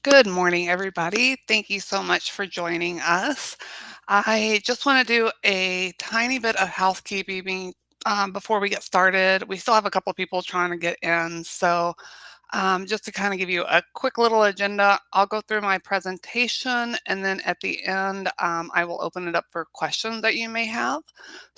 Good morning, everybody. Thank you so much for joining us. I just want to do a tiny bit of housekeeping before we get started. We still have a couple of people trying to get in. Just to kind of give you a quick little agenda, I'll go through my presentation and then at the end, I will open it up for questions that you may have.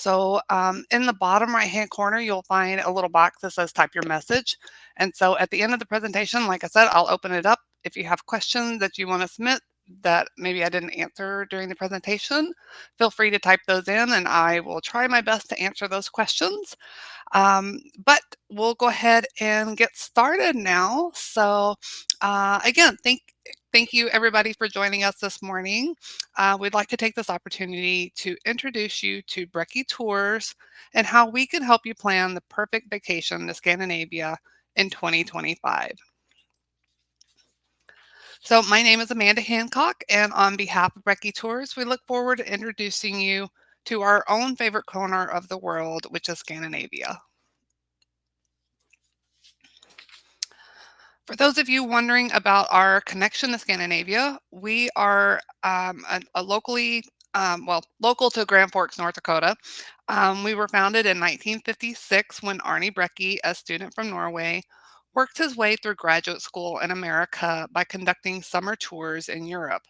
In the bottom right hand corner, you'll find a little box that says type your message. And so at the end of the presentation, like I said, I'll open it up. If you have questions that you want to submit that maybe I didn't answer during the presentation, feel free to type those in and I will try my best to answer those questions. But we'll go ahead and get started now. Again, thank you everybody for joining us this morning. We'd like to take this opportunity to introduce you to Brekke Tours and how we can help you plan the perfect vacation to Scandinavia in 2025. So my name is Amanda Hancock, and on behalf of Brekke Tours, we look forward to introducing you to our own favorite corner of the world, which is Scandinavia. For those of you wondering about our connection to Scandinavia, we are local to Grand Forks, North Dakota. We were founded in 1956 when Arnie Brekke, a student from Norway, worked his way through graduate school in America by conducting summer tours in Europe.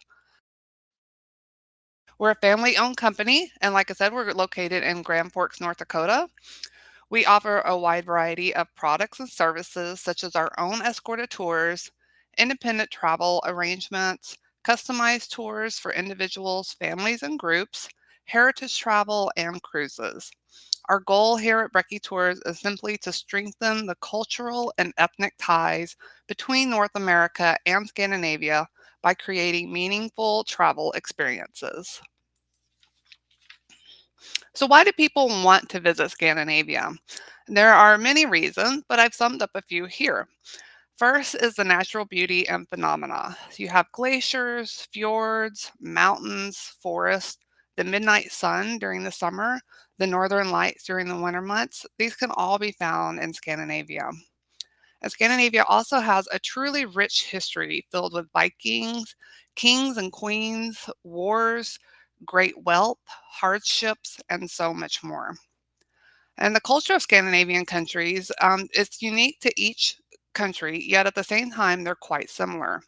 We're a family owned company, and like I said, we're located in Grand Forks, North Dakota. We offer a wide variety of products and services, such as our own escorted tours, independent travel arrangements, customized tours for individuals, families, and groups, heritage travel, and cruises. Our goal here at Brekke Tours is simply to strengthen the cultural and ethnic ties between North America and Scandinavia by creating meaningful travel experiences. So, why do people want to visit Scandinavia? There are many reasons, but I've summed up a few here. First is the natural beauty and phenomena. You have glaciers, fjords, mountains, forests, the midnight sun during the summer, the northern lights during the winter months. These can all be found in Scandinavia. And Scandinavia also has a truly rich history filled with Vikings, kings and queens, wars, great wealth, hardships, and so much more. And the culture of Scandinavian countries is unique to each country, yet at the same time, they're quite similar.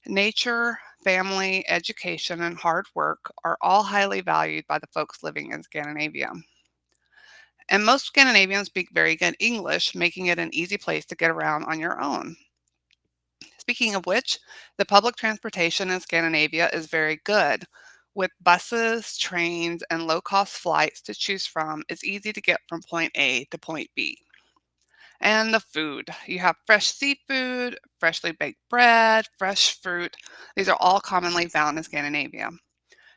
Nature, family, education, and hard work are all highly valued by the folks living in Scandinavia. And most Scandinavians speak very good English, making it an easy place to get around on your own. Speaking of which, the public transportation in Scandinavia is very good. With buses, trains, and low cost flights to choose from, it's easy to get from point A to point B. And the food, you have fresh seafood, freshly baked bread, fresh fruit. These are all commonly found in Scandinavia.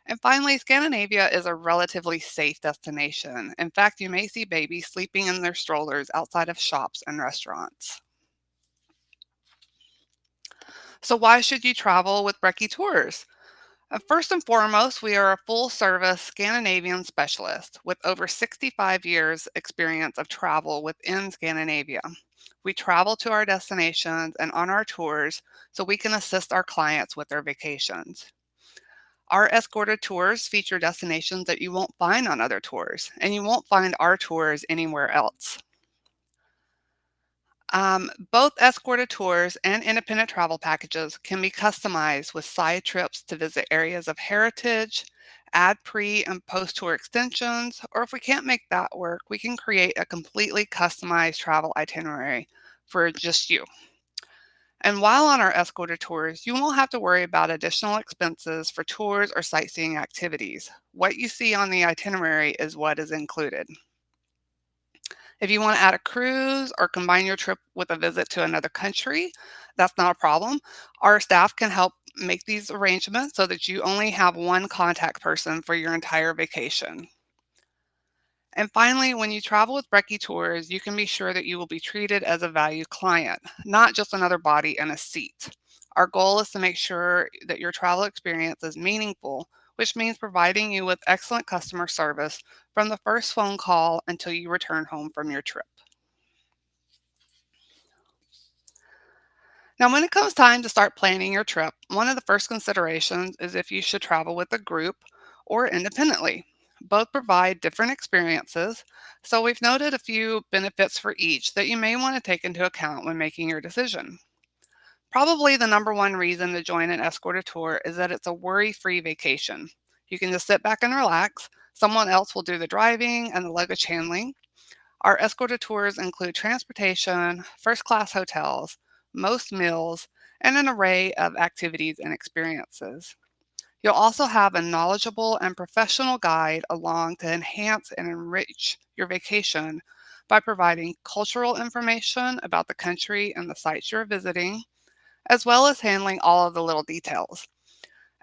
And finally, Scandinavia is a relatively safe destination. In fact, you may see babies sleeping in their strollers outside of shops and restaurants. So, why should you travel with Brekke Tours? First and foremost, we are a full service Scandinavian specialist with over 65 years experience of travel within Scandinavia. We travel to our destinations and on our tours so we can assist our clients with their vacations. Our escorted tours feature destinations that you won't find on other tours, and you won't find our tours anywhere else. Both escorted tours and independent travel packages can be customized with side trips to visit areas of heritage, add pre and post tour extensions, or if we can't make that work, we can create a completely customized travel itinerary for just you. And while on our escorted tours, you won't have to worry about additional expenses for tours or sightseeing activities. What you see on the itinerary is what is included. If you want to add a cruise or combine your trip with a visit to another country, that's not a problem. Our staff can help make these arrangements so that you only have one contact person for your entire vacation. And finally, when you travel with Brekke Tours, you can be sure that you will be treated as a valued client, not just another body in a seat. Our goal is to make sure that your travel experience is meaningful, which means providing you with excellent customer service from the first phone call until you return home from your trip. Now, when it comes time to start planning your trip, one of the first considerations is if you should travel with a group or independently. Both provide different experiences, so we've noted a few benefits for each that you may want to take into account when making your decision. Probably the number one reason to join an escorted tour is that it's a worry free vacation. You can just sit back and relax. Someone else will do the driving and the luggage handling. Our escorted tours include transportation, first class hotels, most meals, and an array of activities and experiences. You'll also have a knowledgeable and professional guide along to enhance and enrich your vacation by providing cultural information about the country and the sites you're visiting, as well as handling all of the little details.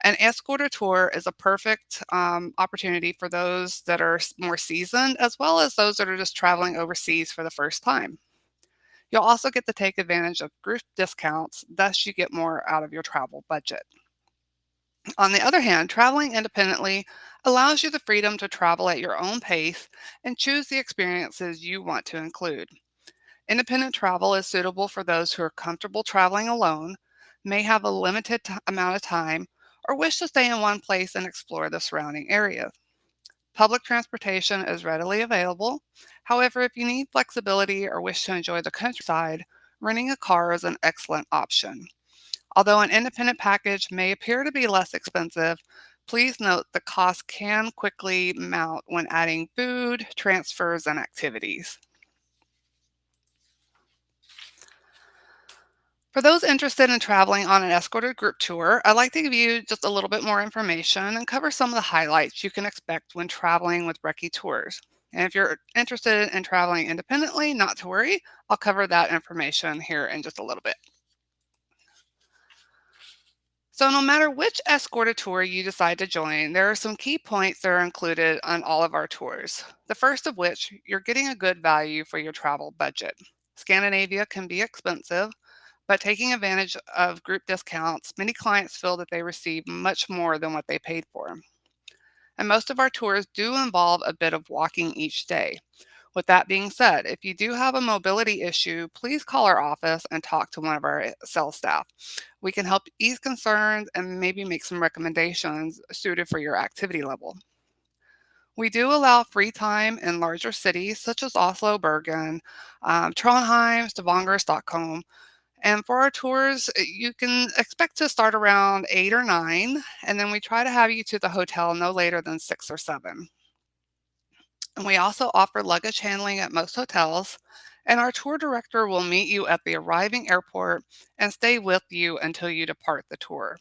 An escorted tour is a perfect opportunity for those that are more seasoned, as well as those that are just traveling overseas for the first time. You'll also get to take advantage of group discounts, thus, you get more out of your travel budget. On the other hand, traveling independently allows you the freedom to travel at your own pace and choose the experiences you want to include. Independent travel is suitable for those who are comfortable traveling alone, may have a limited amount of time, or wish to stay in one place and explore the surrounding area. Public transportation is readily available. However, if you need flexibility or wish to enjoy the countryside, renting a car is an excellent option. Although an independent package may appear to be less expensive, please note the cost can quickly mount when adding food, transfers, and activities. For those interested in traveling on an escorted group tour, I'd like to give you just a little bit more information and cover some of the highlights you can expect when traveling with Brekke Tours. And if you're interested in traveling independently, not to worry, I'll cover that information here in just a little bit. So, no matter which escorted tour you decide to join, there are some key points that are included on all of our tours. The first of which, you're getting a good value for your travel budget. Scandinavia can be expensive, but taking advantage of group discounts, many clients feel that they receive much more than what they paid for. And most of our tours do involve a bit of walking each day. With that being said, if you do have a mobility issue, please call our office and talk to one of our sales staff. We can help ease concerns and maybe make some recommendations suited for your activity level. We do allow free time in larger cities such as Oslo, Bergen, Trondheim, Stavanger, Stockholm. And for our tours, you can expect to start around 8 or 9, and then we try to have you to the hotel no later than 6 or 7. And we also offer luggage handling at most hotels, and our tour director will meet you at the arriving airport and stay with you until you depart the tour.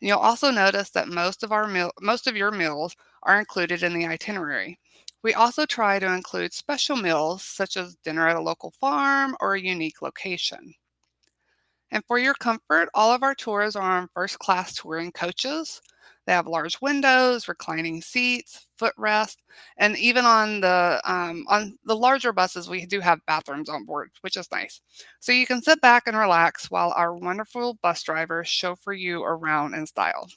You'll also notice that most of your meals are included in the itinerary. We also try to include special meals such as dinner at a local farm or a unique location. And for your comfort, all of our tours are on first class touring coaches. They have large windows, reclining seats, footrest, and even on the larger buses, we do have bathrooms on board, which is nice. So you can sit back and relax while our wonderful bus drivers chauffeur you around in style.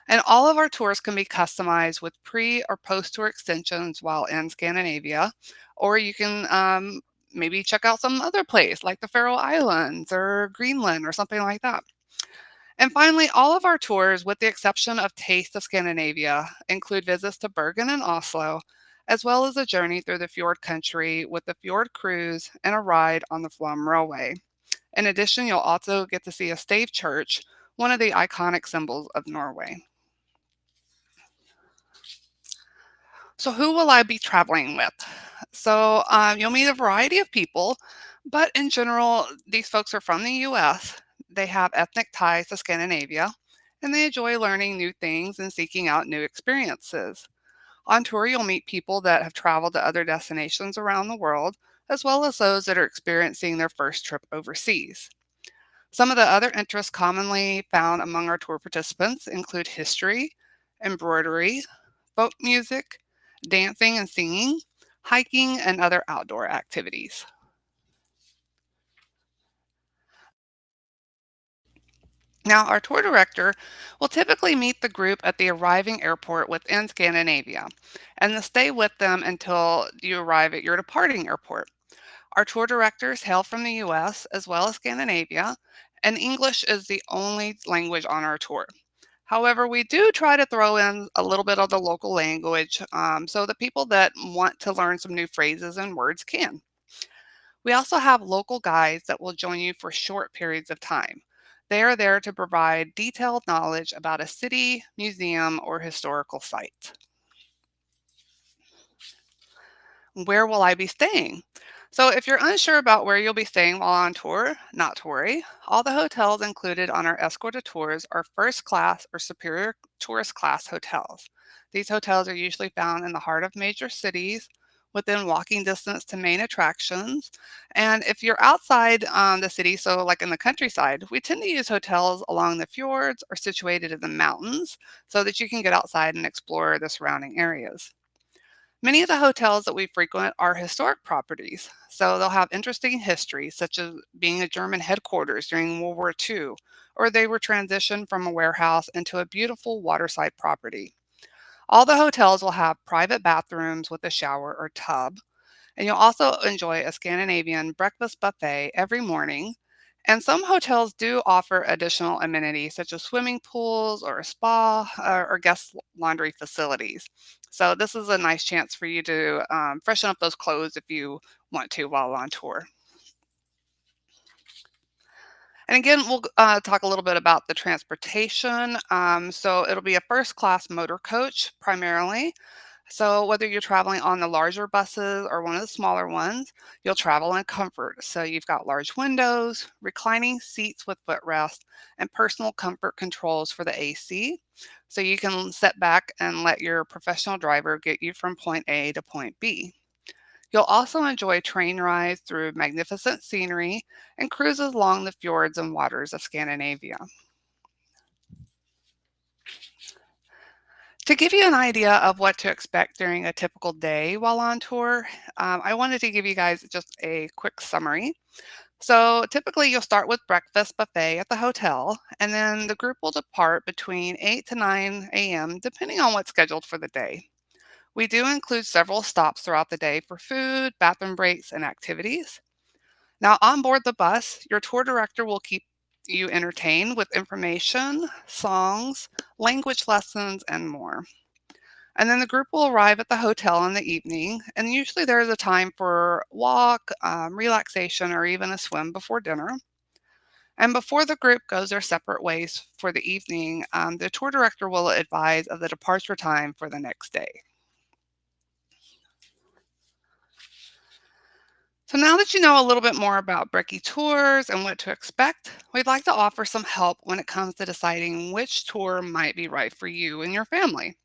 And all of our tours can be customized with pre or post tour extensions while in Scandinavia, or you can maybe check out some other place like the Faroe Islands or Greenland or something like that. And finally, all of our tours, with the exception of Taste of Scandinavia, include visits to Bergen and Oslo, as well as a journey through the fjord country with the fjord cruise and a ride on the Flum Railway. In addition, you'll also get to see a stave church, one of the iconic symbols of Norway. So, who will I be traveling with? So, you'll meet a variety of people, but in general, these folks are from the US. They have ethnic ties to Scandinavia, and they enjoy learning new things and seeking out new experiences. On tour, you'll meet people that have traveled to other destinations around the world, as well as those that are experiencing their first trip overseas. Some of the other interests commonly found among our tour participants include history, embroidery, folk music, dancing and singing, hiking, and other outdoor activities. Now, our tour director will typically meet the group at the arriving airport within Scandinavia and then stay with them until you arrive at your departing airport. Our tour directors hail from the US as well as Scandinavia, and English is the only language on our tour. However, we do try to throw in a little bit of the local language so that people that want to learn some new phrases and words can. We also have local guides that will join you for short periods of time. They are there to provide detailed knowledge about a city, museum, or historical site. Where will I be staying? So, if you're unsure about where you'll be staying while on tour, not to worry. All the hotels included on our escorted tours are first class or superior tourist class hotels. These hotels are usually found in the heart of major cities, within walking distance to main attractions. And if you're outside the city, so like in the countryside, we tend to use hotels along the fjords or situated in the mountains so that you can get outside and explore the surrounding areas. Many of the hotels that we frequent are historic properties, so they'll have interesting history, such as being a German headquarters during World War II, or they were transitioned from a warehouse into a beautiful waterside property. All the hotels will have private bathrooms with a shower or tub, and you'll also enjoy a Scandinavian breakfast buffet every morning. And some hotels do offer additional amenities such as swimming pools or a spa or guest laundry facilities. So, this is a nice chance for you to freshen up those clothes if you want to while on tour. And again, we'll talk a little bit about the transportation. So, it'll be a first class motor coach primarily. So, whether you're traveling on the larger buses or one of the smaller ones, you'll travel in comfort. So, you've got large windows, reclining seats with footrest, and personal comfort controls for the AC. So, you can sit back and let your professional driver get you from point A to point B. You'll also enjoy train rides through magnificent scenery and cruises along the fjords and waters of Scandinavia. To give you an idea of what to expect during a typical day while on tour, I wanted to give you guys just a quick summary. So, typically, you'll start with breakfast buffet at the hotel, and then the group will depart between 8 to 9 a.m., depending on what's scheduled for the day. We do include several stops throughout the day for food, bathroom breaks, and activities. Now, on board the bus, your tour director will keep you entertained with information, songs, language lessons, and more. And then the group will arrive at the hotel in the evening, and usually there is a time for walk, relaxation, or even a swim before dinner. And before the group goes their separate ways for the evening, the tour director will advise of the departure time for the next day. So now that you know a little bit more about Brekke Tours and what to expect, we'd like to offer some help when it comes to deciding which tour might be right for you and your family.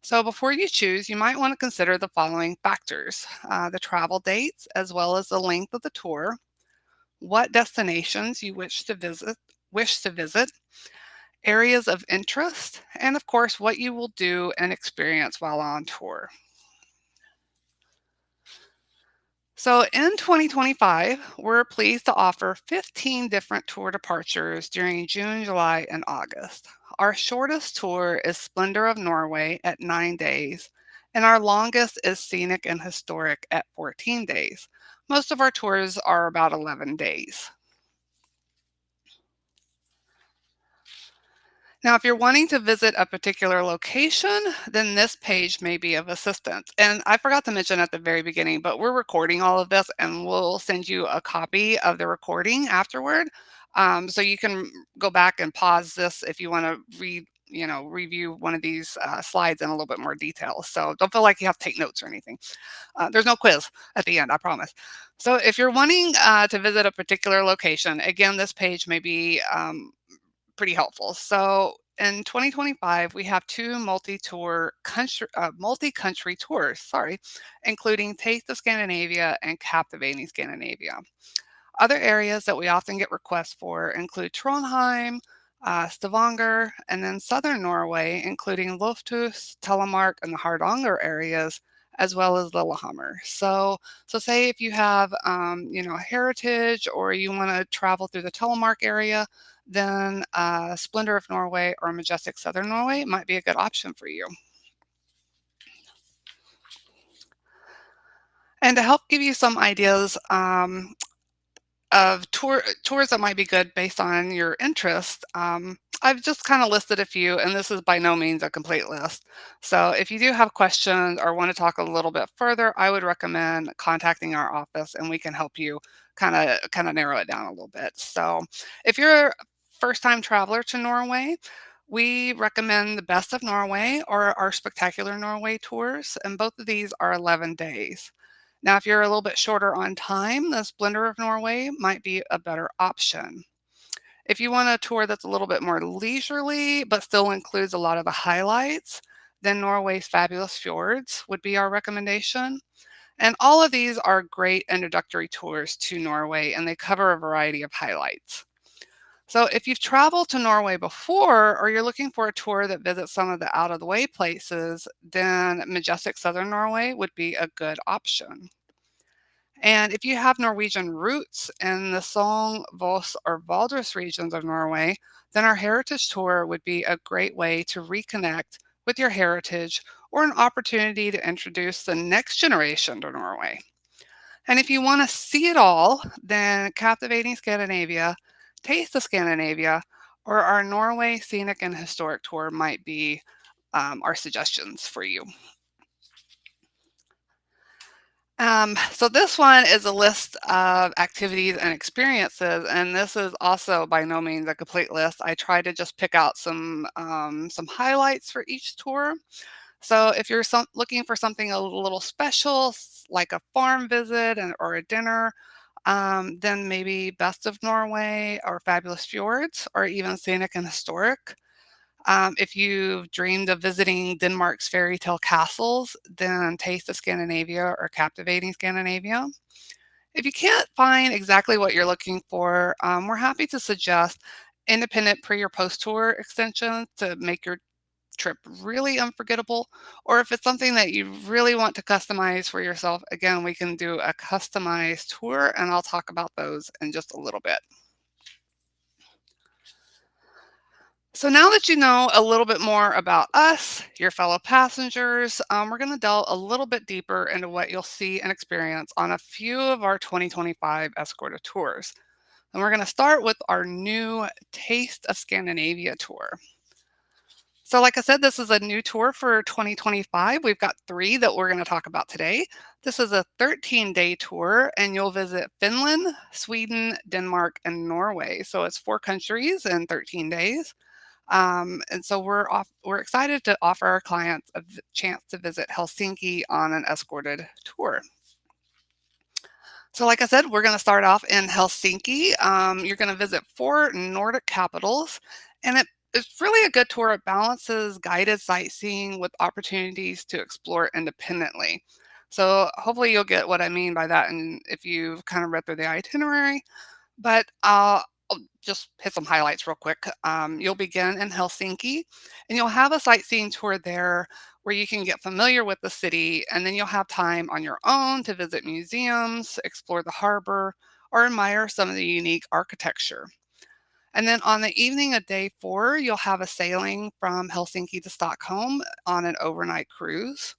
So before you choose, you might want to consider the following factors: the travel dates, as well as the length of the tour, what destinations you wish to visit, areas of interest, and of course, what you will do and experience while on tour. So in 2025, we're pleased to offer 15 different tour departures during June, July, and August. Our shortest tour is Splendor of Norway at 9 days, and our longest is Scenic and Historic at 14 days. Most of our tours are about 11 days. Now, if you're wanting to visit a particular location, then this page may be of assistance. And I forgot to mention at the very beginning, but we're recording all of this and we'll send you a copy of the recording afterward. So you can go back and pause this if you want to review one of these slides in a little bit more detail. So don't feel like you have to take notes or anything. There's no quiz at the end, I promise. So if you're wanting to visit a particular location, again, this page may be pretty helpful. So in 2025, we have two multi-country tours, sorry, including Taste of Scandinavia and Captivating Scandinavia. Other areas that we often get requests for include Trondheim, Stavanger, and then southern Norway, including Loftus, Telemark, and the Hardanger areas, as well as Lillehammer. So say if you have, heritage or you want to travel through the Telemark area, then Splendor of Norway or Majestic Southern Norway might be a good option for you. And to help give you some ideas of tours that might be good based on your interest, I've just kind of listed a few, and this is by no means a complete list. So if you do have questions or want to talk a little bit further, I would recommend contacting our office, and we can help you kind of narrow it down a little bit. So if you're a first-time traveler to Norway, we recommend the Best of Norway or our Spectacular Norway tours, and both of these are 11 days. Now, if you're a little bit shorter on time, the Splendor of Norway might be a better option. If you want a tour that's a little bit more leisurely, but still includes a lot of the highlights, then Norway's Fabulous Fjords would be our recommendation. And all of these are great introductory tours to Norway, and they cover a variety of highlights. So if you've traveled to Norway before, or you're looking for a tour that visits some of the out of the way places, then Majestic Southern Norway would be a good option. And if you have Norwegian roots in the Sogn, Voss, or Valdres regions of Norway, then our heritage tour would be a great way to reconnect with your heritage or an opportunity to introduce the next generation to Norway. And if you want to see it all, then Captivating Scandinavia, Taste of Scandinavia, or our Norway Scenic and Historic Tour might be our suggestions for you. So this one is a list of activities and experiences, and this is also by no means a complete list. I try to just pick out some highlights for each tour. So if you're looking for something a little special, like a farm visit or a dinner, then maybe Best of Norway or Fabulous Fjords or even Scenic and Historic. If you've dreamed of visiting Denmark's fairy tale castles, then Taste of Scandinavia or Captivating Scandinavia. If you can't find exactly what you're looking for, we're happy to suggest independent pre or post tour extensions to make your trip really unforgettable. Or if it's something that you really want to customize for yourself, again, we can do a customized tour, and I'll talk about those in just a little bit. So now that you know a little bit more about us, your fellow passengers, we're going to delve a little bit deeper into what you'll see and experience on a few of our 2025 escorted tours. And we're going to start with our new Taste of Scandinavia tour. So like I said, this is a new tour for 2025. We've got three that we're going to talk about today. This is a 13-day tour, and you'll visit Finland, Sweden, Denmark, and Norway. So it's 4 countries in 13 days. And so we're excited to offer our clients a chance to visit Helsinki on an escorted tour. So like I said, we're going to start off in Helsinki. You're going to visit 4 Nordic capitals, and it's really a good tour. It balances guided sightseeing with opportunities to explore independently. So hopefully you'll get what I mean by that, and if you've kind of read through the itinerary. But I'll just hit some highlights real quick. You'll begin in Helsinki, and you'll have a sightseeing tour there where you can get familiar with the city, and then you'll have time on your own to visit museums, explore the harbor, or admire some of the unique architecture. And then on the evening of day 4, you'll have a sailing from Helsinki to Stockholm on an overnight cruise.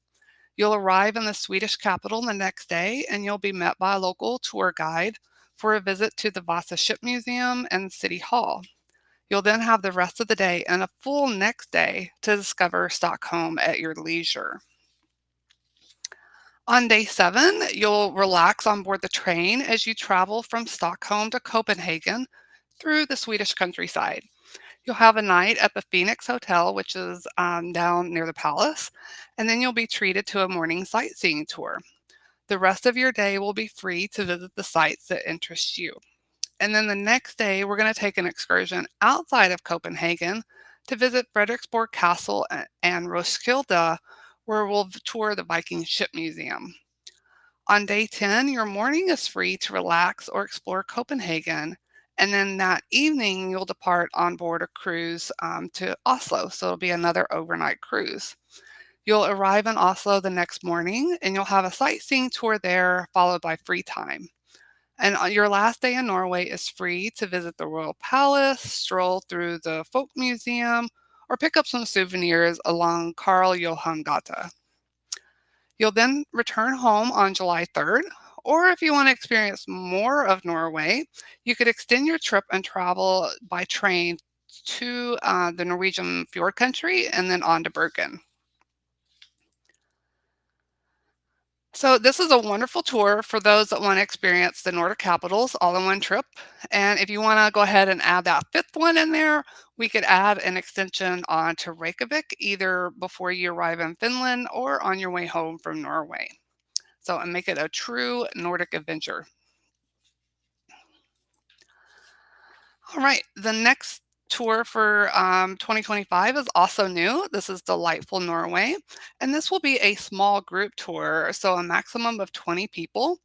You'll arrive in the Swedish capital the next day, and you'll be met by a local tour guide for a visit to the Vasa Ship Museum and City Hall. You'll then have the rest of the day and a full next day to discover Stockholm at your leisure. On day 7, you'll relax on board the train as you travel from Stockholm to Copenhagen through the Swedish countryside. You'll have a night at the Phoenix Hotel, which is down near the palace, and then you'll be treated to a morning sightseeing tour. The rest of your day will be free to visit the sites that interest you. And then the next day, we're going to take an excursion outside of Copenhagen to visit Frederiksborg Castle and Roskilde, where we'll tour the Viking Ship Museum. On day 10, your morning is free to relax or explore Copenhagen. And then that evening, you'll depart on board a cruise to Oslo. So it'll be another overnight cruise. You'll arrive in Oslo the next morning, and you'll have a sightseeing tour there, followed by free time. And on your last day in Norway is free to visit the Royal Palace, stroll through the Folk Museum, or pick up some souvenirs along Karl Johan Gata. You'll then return home on July 3rd. Or if you want to experience more of Norway, you could extend your trip and travel by train to the Norwegian fjord country and then on to Bergen. So this is a wonderful tour for those that want to experience the Nordic capitals all in one trip. And if you want to go ahead and add that fifth one in there, we could add an extension on to Reykjavik either before you arrive in Finland or on your way home from Norway. So and make it a true Nordic adventure. All right, the next tour for 2025 is also new. This is Delightful Norway, and this will be a small group tour, so a maximum of 20 people.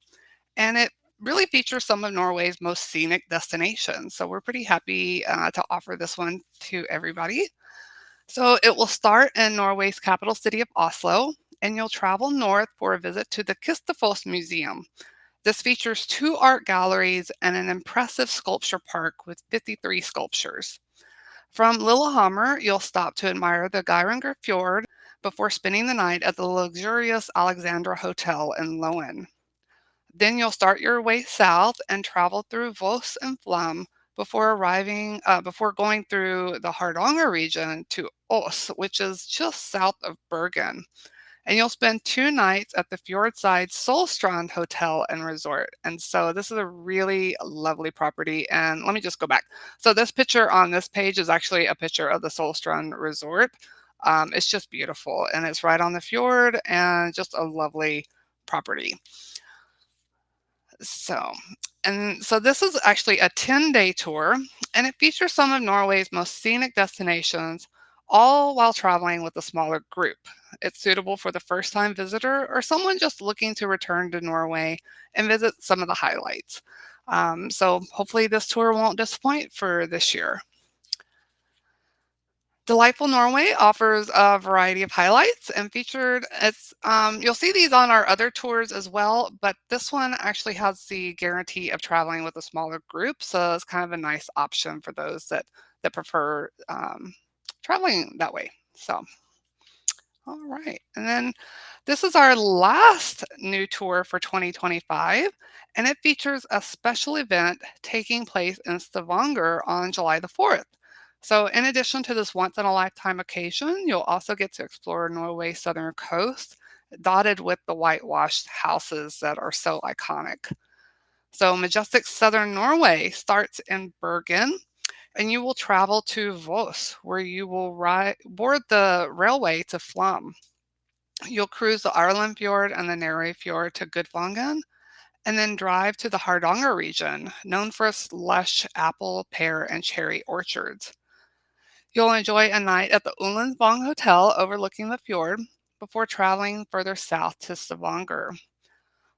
And it really features some of Norway's most scenic destinations. So we're pretty happy to offer this one to everybody. So it will start in Norway's capital city of Oslo, and you'll travel north for a visit to the Kistefos Museum. This features two art galleries and an impressive sculpture park with 53 sculptures. From Lillehammer, you'll stop to admire the Geiranger Fjord before spending the night at the luxurious Alexandra Hotel in Loen. Then you'll start your way south and travel through Voss and Flem before going through the Hardanger region to Ås, which is just south of Bergen. And you'll spend 2 nights at the Fjordside Solstrand Hotel and Resort. And so this is a really lovely property. And let me just go back. So this picture on this page is actually a picture of the Solstrand Resort. It's just beautiful, and it's right on the fjord and just a lovely property. So this is actually a 10-day tour, and it features some of Norway's most scenic destinations, all while traveling with a smaller group. It's suitable for the first-time visitor or someone just looking to return to Norway and visit some of the highlights. So hopefully this tour won't disappoint for this year. Delightful Norway offers a variety of highlights and featured you'll see these on our other tours as well, but this one actually has the guarantee of traveling with a smaller group, so it's kind of a nice option for those that prefer traveling that way. So, all right, and then this is our last new tour for 2025, and it features a special event taking place in Stavanger on July the 4th. So, in addition to this once in a lifetime occasion, you'll also get to explore Norway's southern coast, dotted with the whitewashed houses that are so iconic. So, majestic southern Norway starts in Bergen, and you will travel to Voss, where you will board the railway to Flum. You'll cruise the Ireland Fjord and the Narrow Fjord to Gudvangen, and then drive to the Hardanger region, known for its lush apple, pear, and cherry orchards. You'll enjoy a night at the Ullensvang Hotel overlooking the fjord before traveling further south to Stavanger.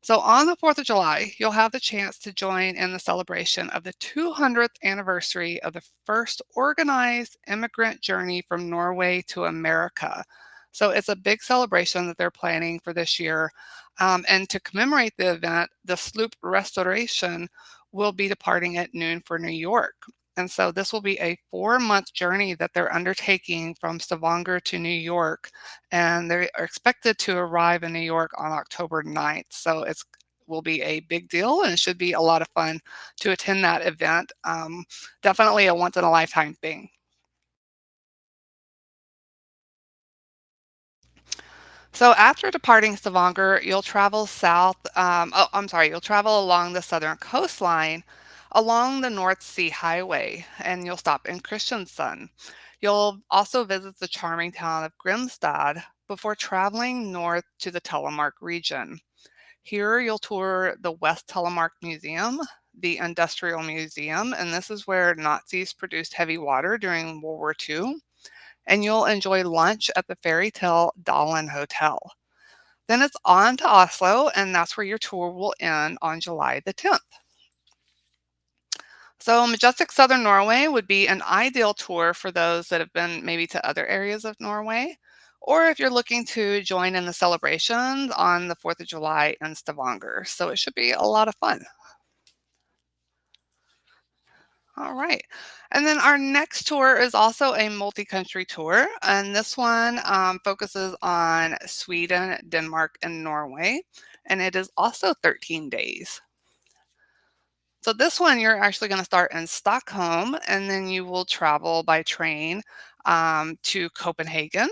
So on the 4th of July, you'll have the chance to join in the celebration of the 200th anniversary of the first organized immigrant journey from Norway to America. So it's a big celebration that they're planning for this year. And to commemorate the event, the sloop Restoration will be departing at noon for New York. And so this will be a 4-month journey that they're undertaking from Stavanger to New York, and they are expected to arrive in New York on October 9th. So it's will be a big deal, and it should be a lot of fun to attend that event. Definitely a once in a lifetime thing. So after departing Stavanger, you'll travel south. I'm sorry, you'll travel along the southern coastline along the North Sea Highway, and you'll stop in Kristiansand. You'll also visit the charming town of Grimstad before traveling north to the Telemark region. Here, you'll tour the West Telemark Museum, the Industrial Museum, and this is where Nazis produced heavy water during World War II, and you'll enjoy lunch at the Fairy Tale Dalen Hotel. Then it's on to Oslo, and that's where your tour will end on July the 10th. So, majestic southern Norway would be an ideal tour for those that have been maybe to other areas of Norway, or if you're looking to join in the celebrations on the 4th of July in Stavanger. So, it should be a lot of fun. All right. And then our next tour is also a multi-country tour, and this one focuses on Sweden, Denmark, and Norway, and it is also 13 days. So this one, you're actually going to start in Stockholm, and then you will travel by train to Copenhagen.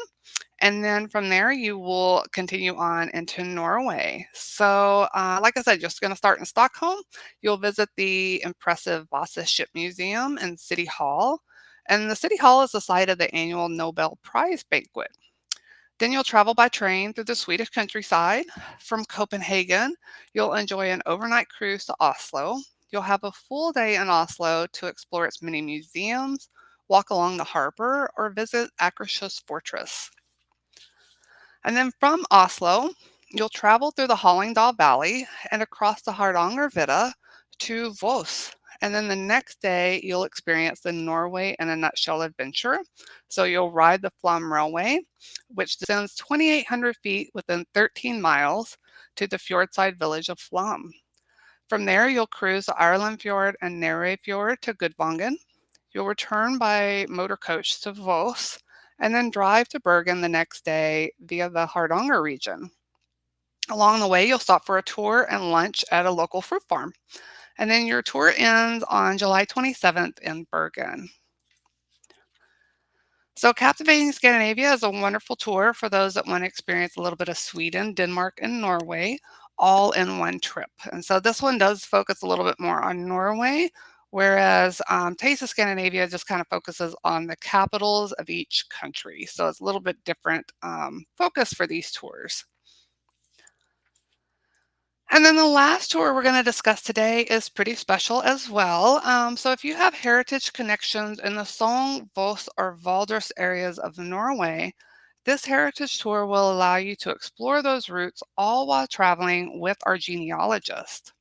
And then from there, you will continue on into Norway. So, like I said, just going to start in Stockholm. You'll visit the impressive Vasa Ship Museum and City Hall. And the City Hall is the site of the annual Nobel Prize banquet. Then you'll travel by train through the Swedish countryside. From Copenhagen, you'll enjoy an overnight cruise to Oslo. You'll have a full day in Oslo to explore its many museums, walk along the harbor, or visit Akershus Fortress. And then from Oslo, you'll travel through the Hallingdal Valley and across the Hardangervidda to Voss. And then the next day, you'll experience the Norway in a nutshell adventure. So you'll ride the Flum Railway, which descends 2,800 feet within 13 miles to the fjordside village of Flum. From there, you'll cruise the Ireland Fjord and Nere Fjord to Gudvangen. You'll return by motor coach to Voss and then drive to Bergen the next day via the Hardanger region. Along the way, you'll stop for a tour and lunch at a local fruit farm. And then your tour ends on July 27th in Bergen. So, Captivating Scandinavia is a wonderful tour for those that want to experience a little bit of Sweden, Denmark, and Norway all in one trip. And so, this one does focus a little bit more on Norway, whereas Taste of Scandinavia just kind of focuses on the capitals of each country. So, it's a little bit different focus for these tours. And then the last tour we're going to discuss today is pretty special as well. So, if you have heritage connections in the Sogn, Voss, or Valdres areas of Norway, this heritage tour will allow you to explore those routes all while traveling with our genealogist.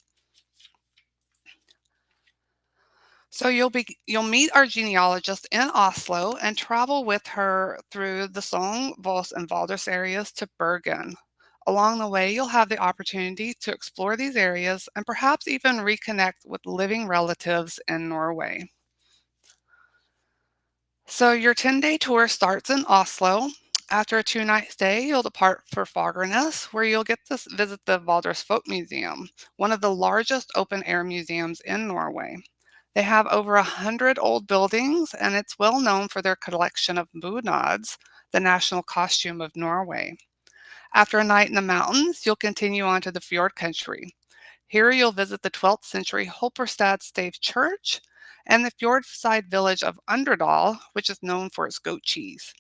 So you'll meet our genealogist in Oslo and travel with her through the Sogn, Voss, and Valdres areas to Bergen. Along the way, you'll have the opportunity to explore these areas and perhaps even reconnect with living relatives in Norway. So your 10-day tour starts in Oslo. After a 2-night stay, you'll depart for Fagernes, where you'll get to visit the Valdres Folk Museum, one of the largest open-air museums in Norway. They have over 100 old buildings, and it's well known for their collection of bunads, the national costume of Norway. After a night in the mountains, you'll continue on to the fjord country. Here you'll visit the 12th century Holperstad Stave Church and the fjordside village of Underdal, which is known for its goat cheese.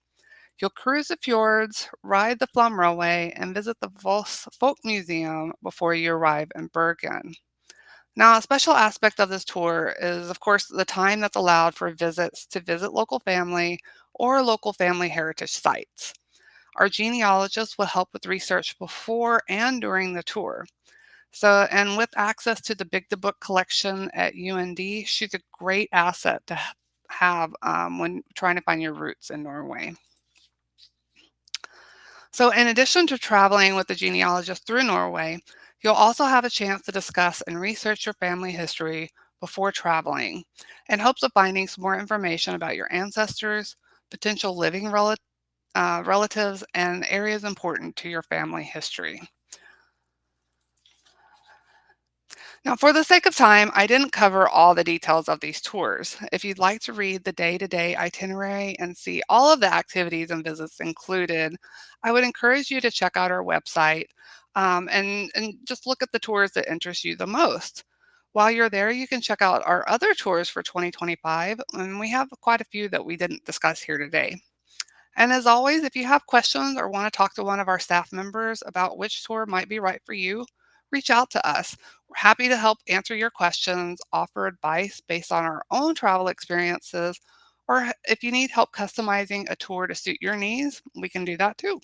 You'll cruise the fjords, ride the Flum Railway, and visit the Voss Folk Museum before you arrive in Bergen. Now, a special aspect of this tour is, of course, the time that's allowed for visits to visit local family or local family heritage sites. Our genealogist will help with research before and during the tour. So, and with access to the Big the Book collection at UND, she's a great asset to have when trying to find your roots in Norway. So, in addition to traveling with the genealogist through Norway, you'll also have a chance to discuss and research your family history before traveling in hopes of finding some more information about your ancestors, potential living relatives, and areas important to your family history. Now, for the sake of time, I didn't cover all the details of these tours. If you'd like to read the day-to-day itinerary and see all of the activities and visits included, I would encourage you to check out our website and just look at the tours that interest you the most. While you're there, you can check out our other tours for 2025, and we have quite a few that we didn't discuss here today. And as always, if you have questions or want to talk to one of our staff members about which tour might be right for you, reach out to us. We're happy to help answer your questions, offer advice based on our own travel experiences, or if you need help customizing a tour to suit your needs, we can do that too.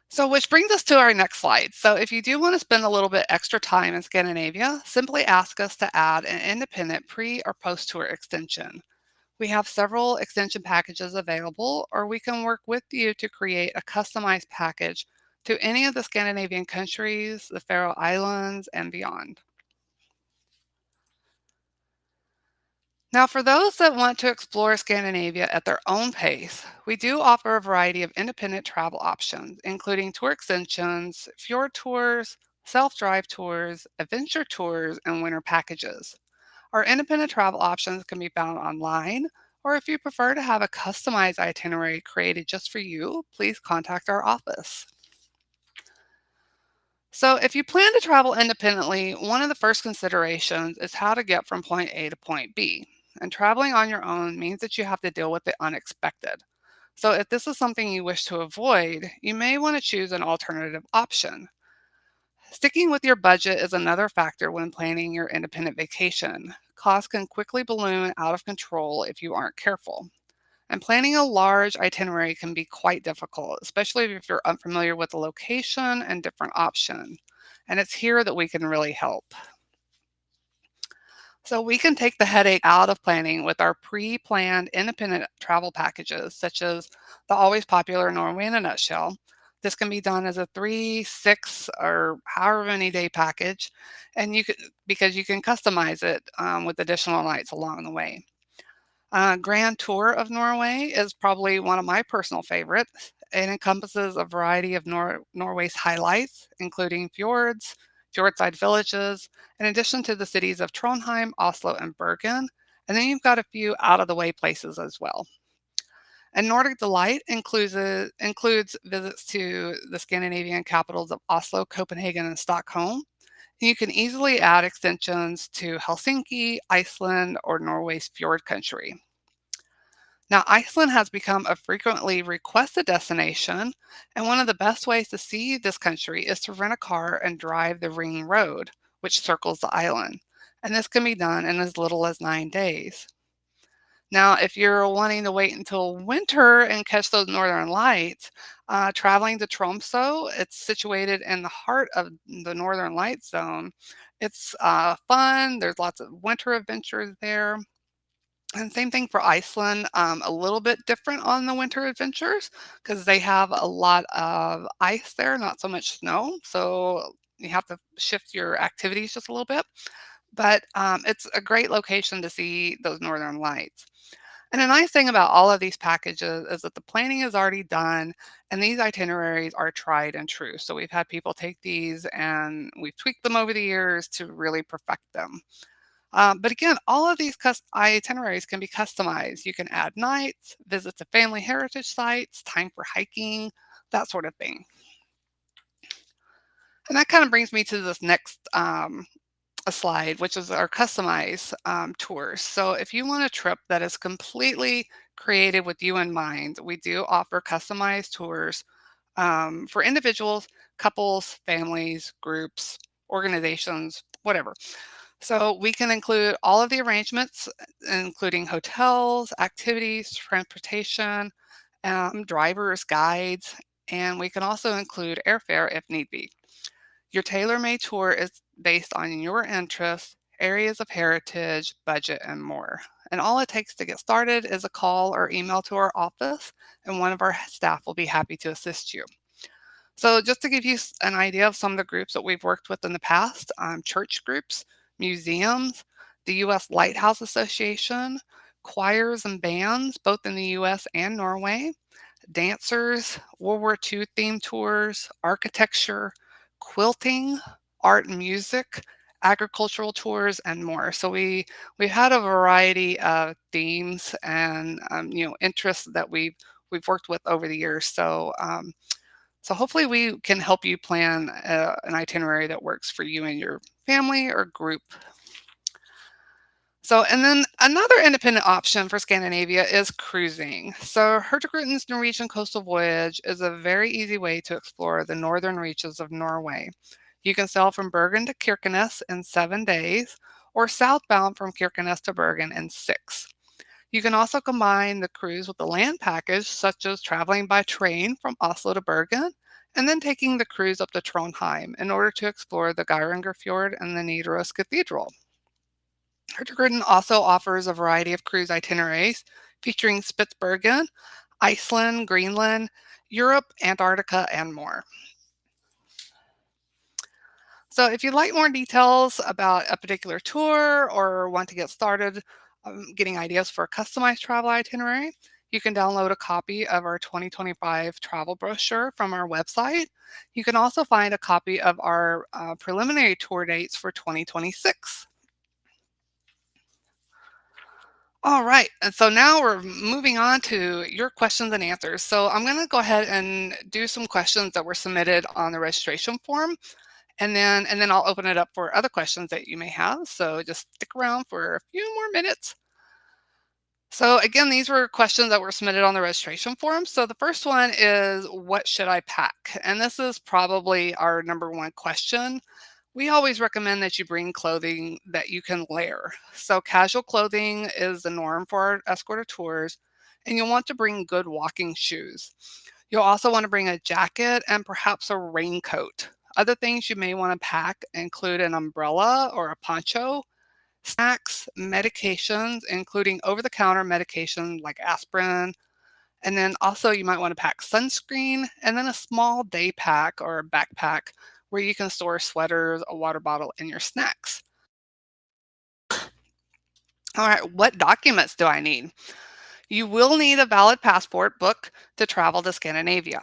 So, which brings us to our next slide. So, if you do want to spend a little bit extra time in Scandinavia, simply ask us to add an independent pre or post tour extension. We have several extension packages available, or we can work with you to create a customized package to any of the Scandinavian countries, the Faroe Islands, and beyond. Now, for those that want to explore Scandinavia at their own pace, we do offer a variety of independent travel options, including tour extensions, fjord tours, self drive tours, adventure tours, and winter packages. Our independent travel options can be found online, or if you prefer to have a customized itinerary created just for you, please contact our office. So, if you plan to travel independently, one of the first considerations is how to get from point A to point B. And traveling on your own means that you have to deal with the unexpected. So, if this is something you wish to avoid, you may want to choose an alternative option. Sticking with your budget is another factor when planning your independent vacation. Costs can quickly balloon out of control if you aren't careful. And planning a large itinerary can be quite difficult, especially if you're unfamiliar with the location and different options. And it's here that we can really help. So we can take the headache out of planning with our pre-planned independent travel packages, such as the always popular Norway in a nutshell. This can be done as a 3, 6, or however many day package, and you could because you can customize it with additional nights along the way. Grand Tour of Norway is probably one of my personal favorites. It encompasses a variety of Norway's highlights, including fjords, fjordside villages, in addition to the cities of Trondheim, Oslo, and Bergen. And then you've got a few out of the way places as well. And Nordic Delight includes visits to the Scandinavian capitals of Oslo, Copenhagen, and Stockholm. You can easily add extensions to Helsinki, Iceland, or Norway's fjord country. Now, Iceland has become a frequently requested destination, and one of the best ways to see this country is to rent a car and drive the Ring Road, which circles the island. And this can be done in as little as 9 days. Now, if you're wanting to wait until winter and catch those northern lights, traveling to Tromsø, it's situated in the heart of the northern light zone. It's fun. There's lots of winter adventures there. And same thing for Iceland, a little bit different on the winter adventures because they have a lot of ice there, not so much snow. So you have to shift your activities just a little bit. But it's a great location to see those northern lights. And a nice thing about all of these packages is that the planning is already done and these itineraries are tried and true. So we've had people take these and we've tweaked them over the years to really perfect them. But again, all of these itineraries can be customized. You can add nights, visits to family heritage sites, time for hiking, that sort of thing. And that kind of brings me to this next a slide, which is our customized tours. So if you want a trip that is completely created with you in mind, we do offer customized tours for individuals, couples, families, groups, organizations, whatever. So we can include all of the arrangements, including hotels, activities, transportation, drivers, guides, and we can also include airfare if need be. Your tailor-made tour is based on your interests, areas of heritage, budget, and more. And all it takes to get started is a call or email to our office, and one of our staff will be happy to assist you. So, just to give you an idea of some of the groups that we've worked with in the past, church groups, museums, the U.S. Lighthouse Association, choirs and bands, both in the U.S. and Norway, dancers, World War II themed tours, architecture, quilting, art and music, agricultural tours, and more. So we've had a variety of themes and interests that we've worked with over the years. So hopefully we can help you plan an itinerary that works for you and your family or group. So, and then another independent option for Scandinavia is cruising. So, Hurtigrutens Norwegian Coastal Voyage is a very easy way to explore the northern reaches of Norway. You can sail from Bergen to Kirkenes in 7 days, or southbound from Kirkenes to Bergen in 6. You can also combine the cruise with a land package, such as traveling by train from Oslo to Bergen, and then taking the cruise up to Trondheim in order to explore the Geiranger Fjord and the Nidaros Cathedral. Hurtigruten also offers a variety of cruise itineraries featuring Spitsbergen, Iceland, Greenland, Europe, Antarctica, and more. So if you'd like more details about a particular tour or want to get started getting ideas for a customized travel itinerary, you can download a copy of our 2025 travel brochure from our website. You can also find a copy of our preliminary tour dates for 2026. All right, and so now we're moving on to your questions and answers. So I'm going to go ahead and do some questions that were submitted on the registration form, and then I'll open it up for other questions that you may have. So just stick around for a few more minutes. So again, these were questions that were submitted on the registration form. So the first one is, what should I pack? And this is probably our number one question. We always recommend that you bring clothing that you can layer. So casual clothing is the norm for our escorted tours, and you'll want to bring good walking shoes. You'll also want to bring a jacket and perhaps a raincoat. Other things you may want to pack include an umbrella or a poncho, snacks, medications, including over-the-counter medication like aspirin, and then also you might want to pack sunscreen, and then a small day pack or a backpack where you can store sweaters, a water bottle, and your snacks. All right, what documents do I need? You will need a valid passport book to travel to Scandinavia.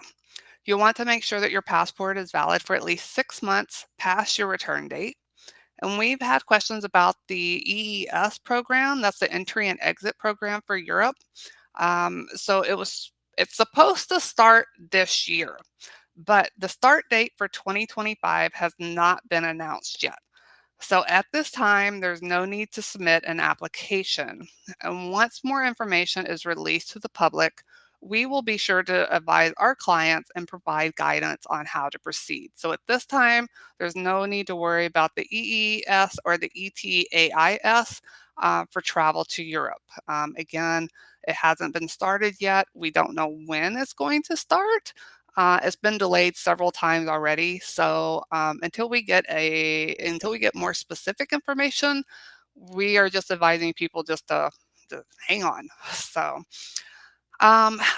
You'll want to make sure that your passport is valid for at least 6 months past your return date. And we've had questions about the EES program. That's the entry and exit program for Europe. It's supposed to start this year, but the start date for 2025 has not been announced yet. So at this time, there's no need to submit an application. And once more information is released to the public, we will be sure to advise our clients and provide guidance on how to proceed. So at this time, there's no need to worry about the EES or the ETAIS for travel to Europe. Again, it hasn't been started yet. We don't know when it's going to start. It's been delayed several times already. So until we get more specific information, we are just advising people just to hang on. So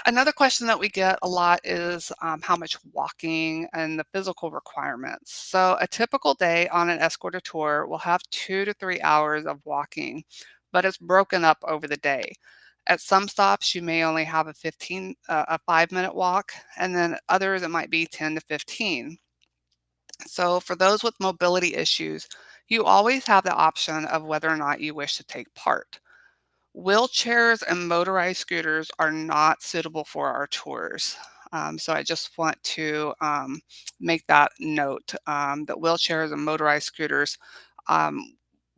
another question that we get a lot is how much walking and the physical requirements. So a typical day on an escorted tour will have 2 to 3 hours of walking, but it's broken up over the day. At some stops, you may only have a 5-minute walk, and then others it might be 10 to 15. So for those with mobility issues, you always have the option of whether or not you wish to take part. Wheelchairs and motorized scooters are not suitable for our tours. So I just want to make that note that wheelchairs and motorized scooters, um,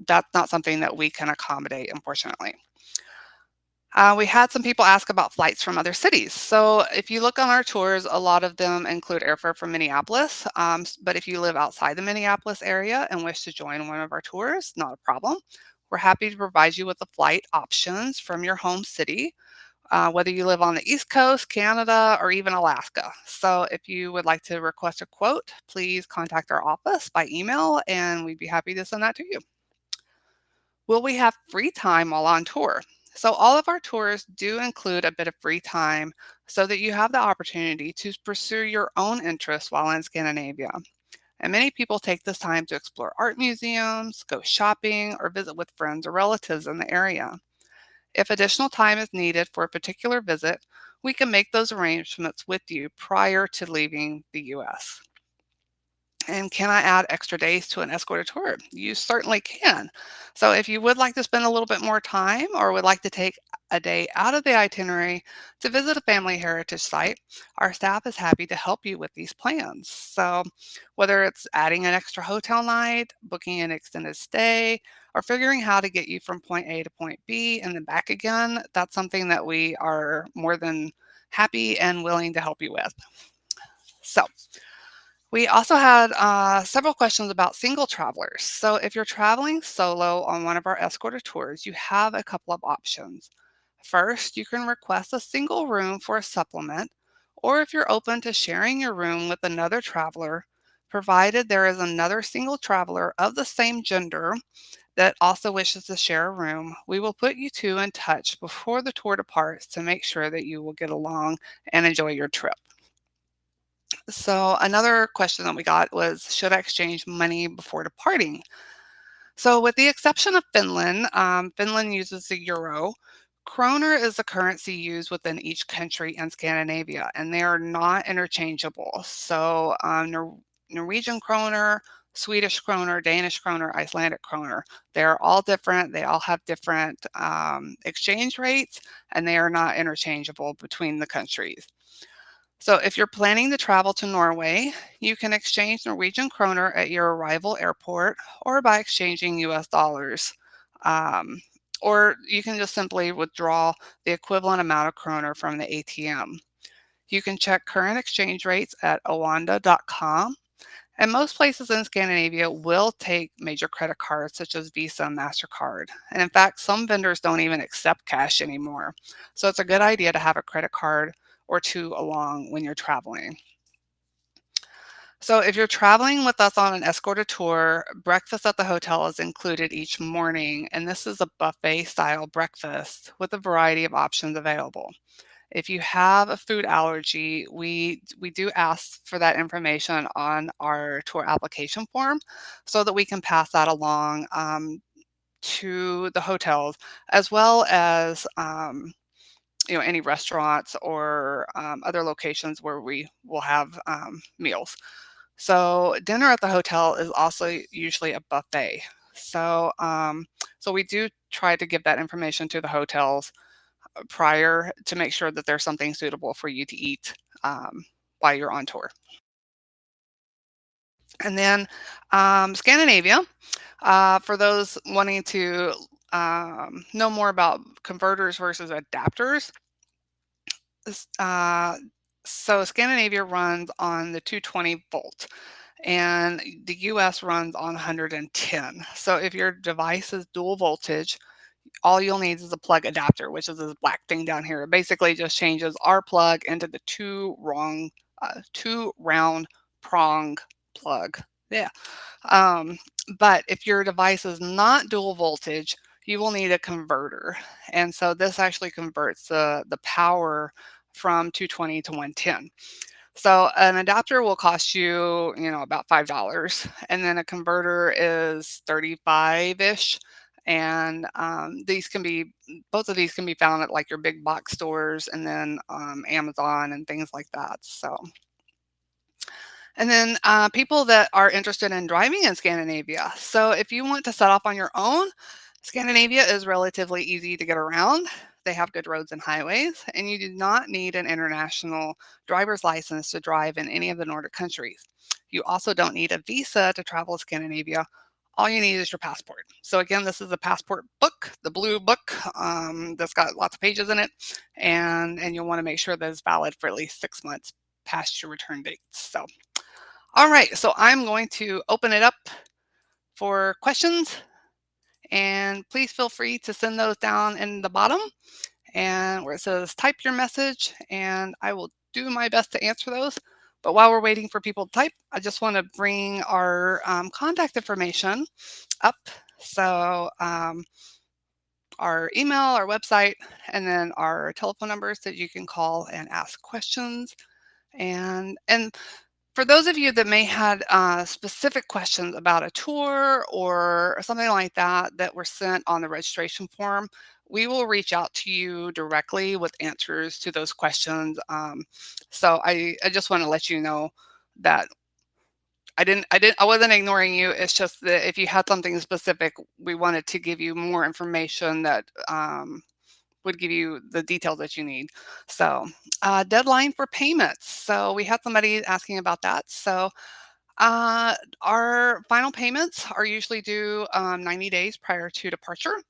that's not something that we can accommodate, unfortunately. We had some people ask about flights from other cities. So if you look on our tours, a lot of them include airfare from Minneapolis. But if you live outside the Minneapolis area and wish to join one of our tours, not a problem. We're happy to provide you with the flight options from your home city, whether you live on the East Coast, Canada, or even Alaska. So if you would like to request a quote, please contact our office by email and we'd be happy to send that to you. Will we have free time while on tour? So all of our tours do include a bit of free time so that you have the opportunity to pursue your own interests while in Scandinavia. And many people take this time to explore art museums, go shopping, or visit with friends or relatives in the area. If additional time is needed for a particular visit, we can make those arrangements with you prior to leaving the US. And can I add extra days to an escorted tour? You certainly can. So if you would like to spend a little bit more time or would like to take a day out of the itinerary to visit a family heritage site, our staff is happy to help you with these plans. So whether it's adding an extra hotel night, booking an extended stay, or figuring how to get you from point A to point B and then back again, that's something that we are more than happy and willing to help you with. So we also had several questions about single travelers. So if you're traveling solo on one of our escorted tours, you have a couple of options. First, you can request a single room for a supplement, or if you're open to sharing your room with another traveler, provided there is another single traveler of the same gender that also wishes to share a room, we will put you two in touch before the tour departs to make sure that you will get along and enjoy your trip. So another question that we got was, should I exchange money before departing? So, with the exception of Finland, Finland uses the euro. Kroner is the currency used within each country in Scandinavia, and they are not interchangeable. So, Norwegian kroner, Swedish kroner, Danish kroner, Icelandic kroner, they're all different. They all have different exchange rates, and they are not interchangeable between the countries. So, if you're planning to travel to Norway, you can exchange Norwegian kroner at your arrival airport or by exchanging US dollars. Um, or you can just simply withdraw the equivalent amount of kroner from the ATM. You can check current exchange rates at owanda.com. And most places in Scandinavia will take major credit cards such as Visa and MasterCard. And in fact, some vendors don't even accept cash anymore. So it's a good idea to have a credit card or two along when you're traveling. So if you're traveling with us on an escorted tour, breakfast at the hotel is included each morning, and this is a buffet style breakfast with a variety of options available. If you have a food allergy, we do ask for that information on our tour application form so that we can pass that along to the hotels, as well as any restaurants or other locations where we will have meals. So dinner at the hotel is also usually a buffet. So we do try to give that information to the hotels prior to make sure that there's something suitable for you to eat while you're on tour. And then Scandinavia, for those wanting to know more about converters versus adapters, s- uh, so Scandinavia runs on the 220 volt and the US runs on 110. So if your device is dual voltage, all you'll need is a plug adapter, which is this black thing down here. It basically just changes our plug into the two round prong plug. Yeah. Um, but if your device is not dual voltage, you will need a converter. And so this actually converts the power from 220 to 110. So an adapter will cost you, about $5, and then a converter is 35-ish. And both of these can be found at like your big box stores and then Amazon and things like that. So, and then people that are interested in driving in Scandinavia. So if you want to set off on your own, Scandinavia is relatively easy to get around. They have good roads and highways, and you do not need an international driver's license to drive in any of the Nordic countries. You also don't need a visa to travel to Scandinavia. All you need is your passport. So again, this is a passport book, the blue book that's got lots of pages in it, and you'll want to make sure that it's valid for at least 6 months past your return date. So, all right, so I'm going to open it up for questions, and please feel free to send those down in the bottom and where it says type your message, and I will do my best to answer those. But while we're waiting for people to type, I just want to bring our contact information up. So our email, our website, and then our telephone numbers that you can call and ask questions. And for those of you that may had specific questions about a tour or something like that that were sent on the registration form, we will reach out to you directly with answers to those questions. So I just want to let you know that I wasn't ignoring you. It's just that if you had something specific, we wanted to give you more information that would give you the details that you need. So, deadline for payments. So we had somebody asking about that. So our final payments are usually due 90 days prior to departure.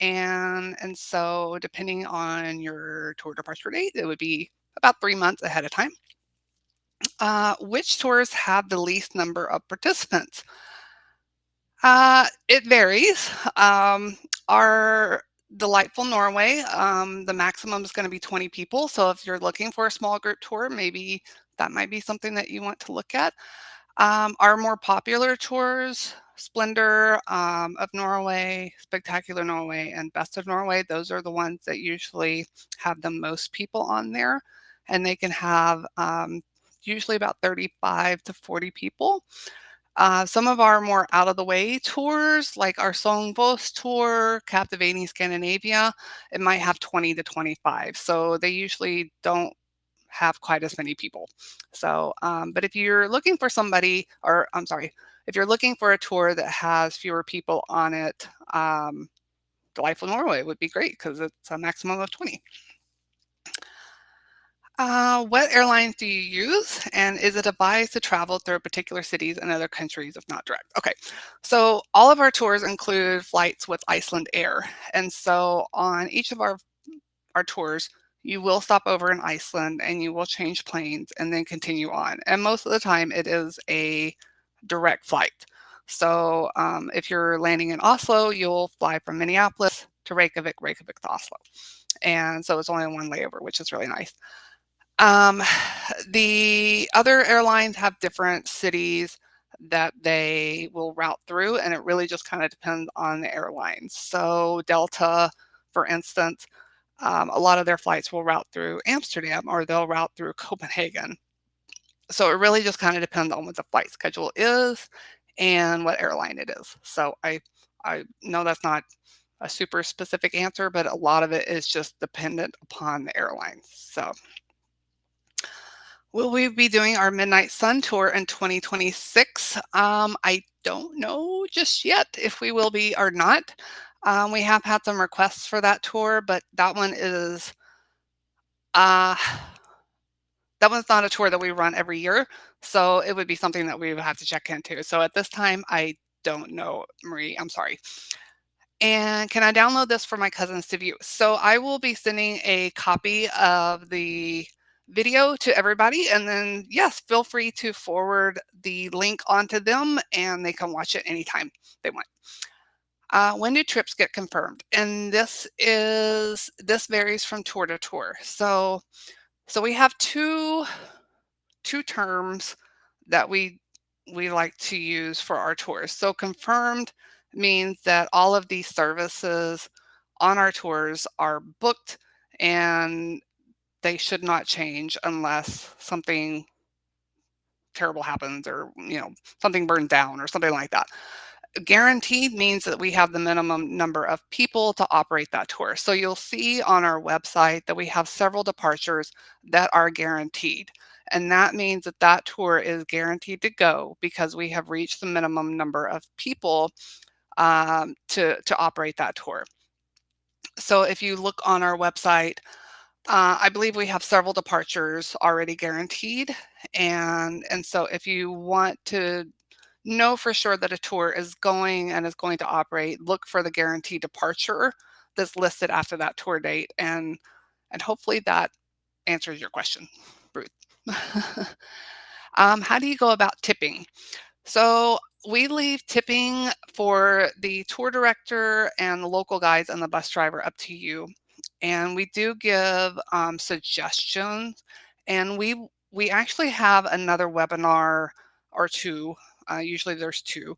And so depending on your tour departure date, it would be about 3 months ahead of time. Which tours have the least number of participants? It varies. Our delightful Norway, the maximum is going to be 20 people. So if you're looking for a small group tour, maybe that might be something that you want to look at. Our more popular tours, Splendor of Norway, Spectacular Norway, and Best of Norway, those are the ones that usually have the most people on there. And they can have usually about 35 to 40 people. Some of our more out of the way tours, like our Songbos tour, Captivating Scandinavia, it might have 20 to 25. So they usually don't have quite as many people. So, but if you're looking for somebody, or I'm sorry, if you're looking for a tour that has fewer people on it, Delightful Norway would be great because it's a maximum of 20. What airlines do you use? And is it advised to travel through particular cities and other countries if not direct? Okay, so all of our tours include flights with Iceland Air. And so on each of our tours, you will stop over in Iceland and you will change planes and then continue on. And most of the time, it is a direct flight. So if you're landing in Oslo, you'll fly from Minneapolis to Reykjavik, Reykjavik to Oslo. And so it's only one layover, which is really nice. Um, the other airlines have different cities that they will route through, and it really just kind of depends on the airlines. So Delta, for instance, a lot of their flights will route through Amsterdam or they'll route through Copenhagen. So it really just kind of depends on what the flight schedule is and what airline it is. So I know that's not a super specific answer, but a lot of it is just dependent upon the airlines. So will we be doing our Midnight Sun tour in 2026? I don't know just yet if we will be or not. We have had some requests for that tour, but uh, that one's not a tour that we run every year. So it would be something that we would have to check into. So at this time, I don't know, Marie. I'm sorry. And can I download this for my cousins to view? So I will be sending a copy of the video to everybody. And then, yes, feel free to forward the link onto them and they can watch it anytime they want. When do trips get confirmed? And this varies from tour to tour. So we have two terms that we like to use for our tours. So confirmed means that all of these services on our tours are booked and they should not change unless something terrible happens or something burns down or something like that. Guaranteed means that we have the minimum number of people to operate that tour. So you'll see on our website that we have several departures that are guaranteed. And that means that that tour is guaranteed to go because we have reached the minimum number of people to operate that tour. So if you look on our website, I believe we have several departures already guaranteed. And so if you want to know for sure that a tour is going and is going to operate, look for the guaranteed departure that's listed after that tour date. And hopefully that answers your question, Ruth. How do you go about tipping? So we leave tipping for the tour director and the local guides and the bus driver up to you. And we do give suggestions. And we actually have another webinar or two. Usually there's two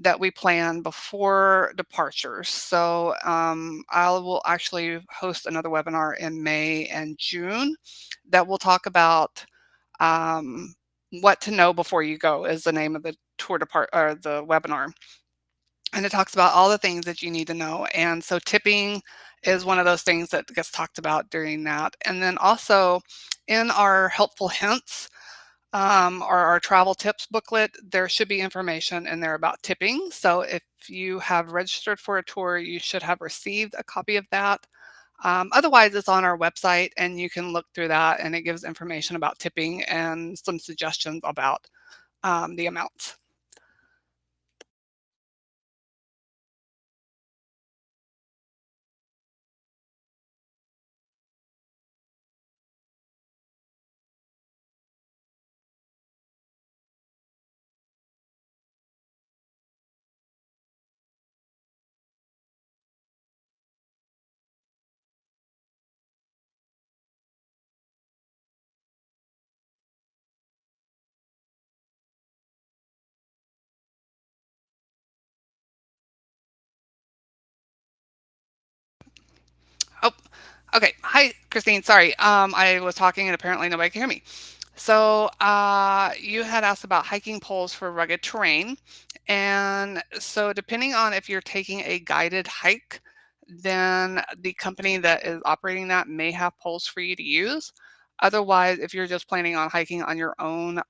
that we plan before departures. So I will actually host another webinar in May and June that will talk about um, what to know before you go is the name of the tour depart or the webinar. And it talks about all the things that you need to know. And so tipping is one of those things that gets talked about during that. And then also in our helpful hints, or our travel tips booklet, there should be information in there about tipping. So if you have registered for a tour, you should have received a copy of that. Otherwise, it's on our website and you can look through that and it gives information about tipping and some suggestions about the amounts. Oh, okay. Hi, Christine. Sorry. I was talking and apparently nobody can hear me. You had asked about hiking poles for rugged terrain. And so, depending on if you're taking a guided hike, then the company that is operating that may have poles for you to use. Otherwise, if you're just planning on hiking on your own,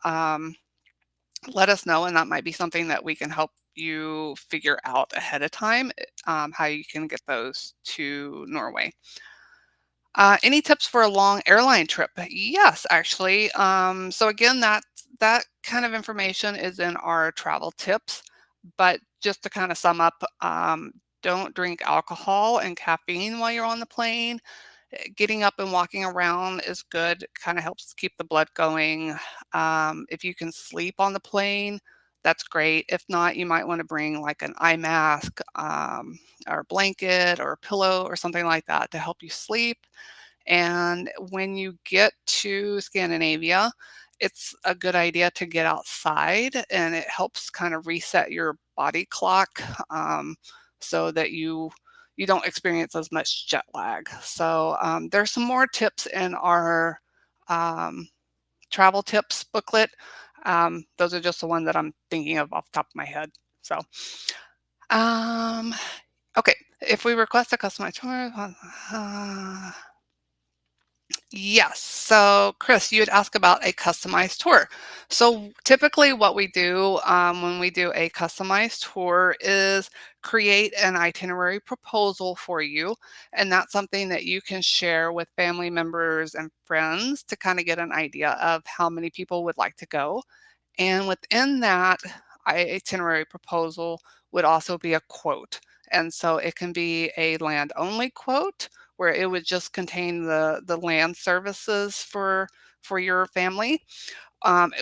let us know, and that might be something that we can help you figure out ahead of time, how you can get those to Norway. Any tips for a long airline trip? Yes, actually. So again, that kind of information is in our travel tips. But just to kind of sum up, don't drink alcohol and caffeine while you're on the plane. Getting up and walking around is good. Kind of helps keep the blood going. If you can sleep on the plane, that's great. If not, you might want to bring like an eye mask, or a blanket or a pillow or something like that to help you sleep. And when you get to Scandinavia, it's a good idea to get outside, and it helps kind of reset your body clock, so that you don't experience as much jet lag. There's some more tips in our um, travel tips booklet. Those are just the ones that I'm thinking of off the top of my head. So, um, okay, if we request a customized tour, yes. So, Chris, you had asked about a customized tour. So, typically, what we do when we do a customized tour is create an itinerary proposal for you. And that's something that you can share with family members and friends to kind of get an idea of how many people would like to go. And within that itinerary proposal would also be a quote. And so it can be a land only quote where it would just contain the land services for your family.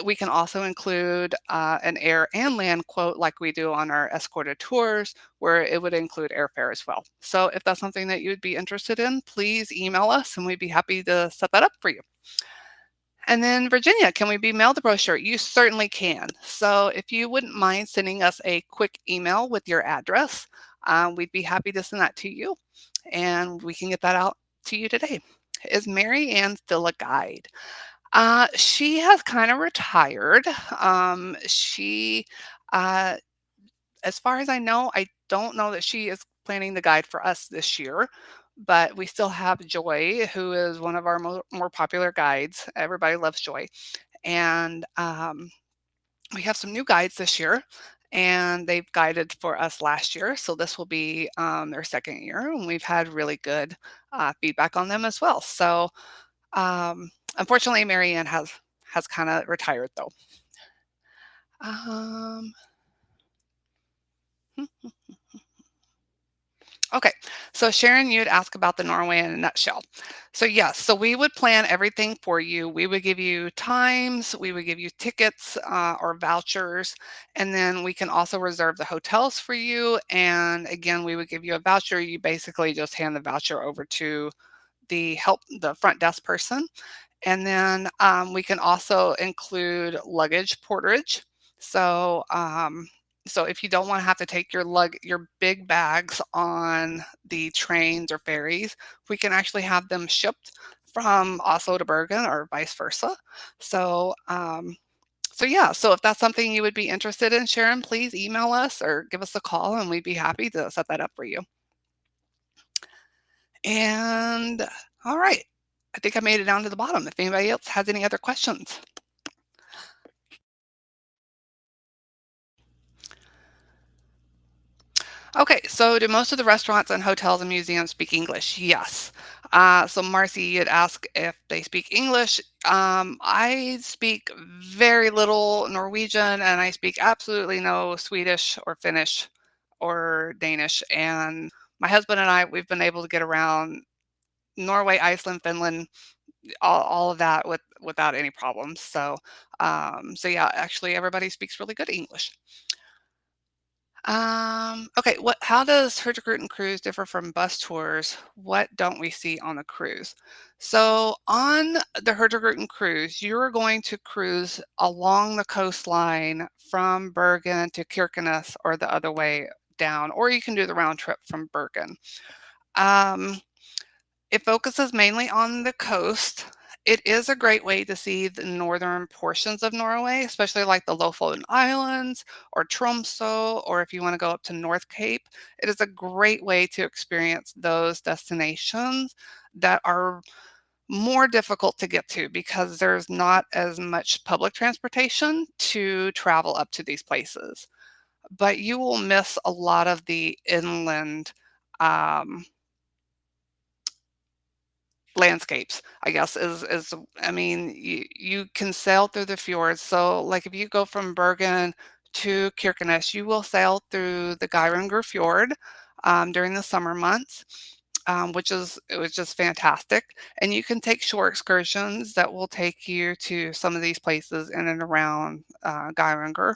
We can also include an air and land quote like we do on our escorted tours, where it would include airfare as well. So if that's something that you would be interested in, please email us and we'd be happy to set that up for you. And then Virginia, can we be mailed the brochure? You certainly can. So if you wouldn't mind sending us a quick email with your address, we'd be happy to send that to you and we can get that out to you today. Is Mary Ann still a guide? She has kind of retired. She, uh, as far as I know, I don't know that she is planning the guide for us this year, but we still have Joy, who is one of our more popular guides. Everybody loves Joy. And we have some new guides this year, and they've guided for us last year. So this will be their second year, and we've had really good feedback on them as well. So unfortunately, Marianne has kind of retired though. Um, Okay, so Sharon, you'd ask about the Norway in a nutshell. So yes, so we would plan everything for you. We would give you times, we would give you tickets or vouchers, and then we can also reserve the hotels for you. And again, we would give you a voucher. You basically just hand the voucher over to the front desk person, and then we can also include luggage porterage. So, so if you don't want to have to take your big bags on the trains or ferries, we can actually have them shipped from Oslo to Bergen or vice versa. So, so yeah, so if that's something you would be interested in, Sharon, please email us or give us a call, and we'd be happy to set that up for you. And all right, I think I made it down to the bottom. If anybody else has any other questions. Okay, so do most of the restaurants and hotels and museums speak English? Yes. So Marcy, you'd ask if they speak English. I speak very little Norwegian, and I speak absolutely no Swedish or Finnish or Danish. And my husband and I, we've been able to get around Norway, Iceland, Finland, all of that without any problems. So yeah, actually everybody speaks really good English. Okay, how does Hurtigruten cruise differ from bus tours? What don't we see on the cruise? So on the Hurtigruten cruise, you're going to cruise along the coastline from Bergen to Kirkenes or the other way down, or you can do the round trip from Bergen. Um, it focuses mainly on the coast, It is a great way to see the northern portions of Norway, especially like the Lofoten Islands or Tromsø, or if you want to go up to North Cape. It is a great way to experience those destinations that are more difficult to get to because there's not as much public transportation to travel up to these places. But you will miss a lot of the inland um, landscapes, I guess, is I mean, you can sail through the fjords. So, like, if you go from Bergen to Kirkenes, you will sail through the Geiranger Fjord during the summer months, which is it was just fantastic. And you can take shore excursions that will take you to some of these places in and around Geiranger.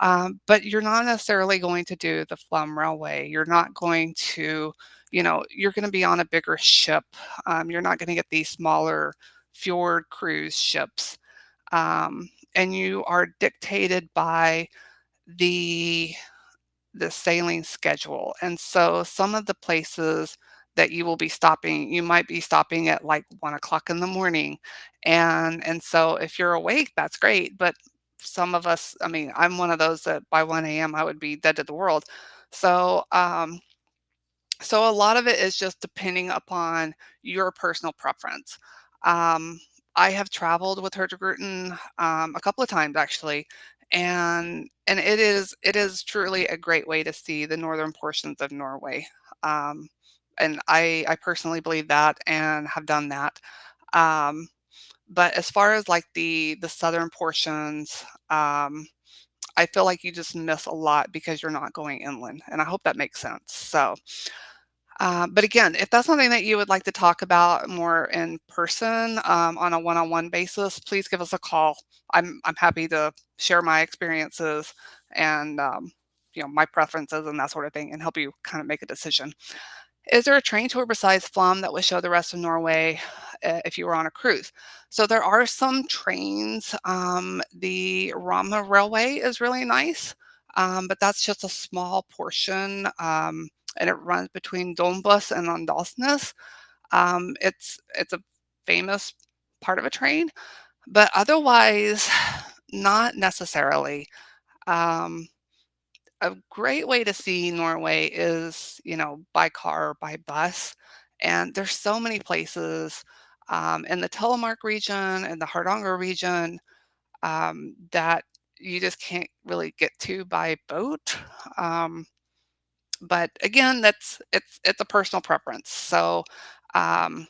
But you're not necessarily going to do the Flum Railway. You're not going to, you're going to be on a bigger ship. You're not going to get these smaller fjord cruise ships. And you are dictated by the the sailing schedule. And so some of the places that you will be stopping, you might be stopping at like 1 o'clock in the morning. And so if you're awake, that's great. But some of us, I mean, I'm one of those that by 1 a.m. I would be dead to the world. So so a lot of it is just depending upon your personal preference. Um, I have traveled with Hurtigruten a couple of times actually, and it is truly a great way to see the northern portions of Norway. Um, and I personally believe that and have done that. Um, but as far as like the southern portions, I feel like you just miss a lot because you're not going inland, and I hope that makes sense. So. But again, if that's something that you would like to talk about more in person, on a one-on-one basis, please give us a call. I'm happy to share my experiences and my preferences and that sort of thing, and help you kind of make a decision. Is there a train tour besides Flum that would show the rest of Norway if you were on a cruise? So there are some trains. The Rama Railway is really nice, but that's just a small portion, and it runs between Dombus and Åndalsnes. It's a famous part of a train, but otherwise, not necessarily. Um, a great way to see Norway is, by car or by bus. And there's so many places in the Telemark region and the Hardanger region that you just can't really get to by boat. Um, but again, it's a personal preference. So um,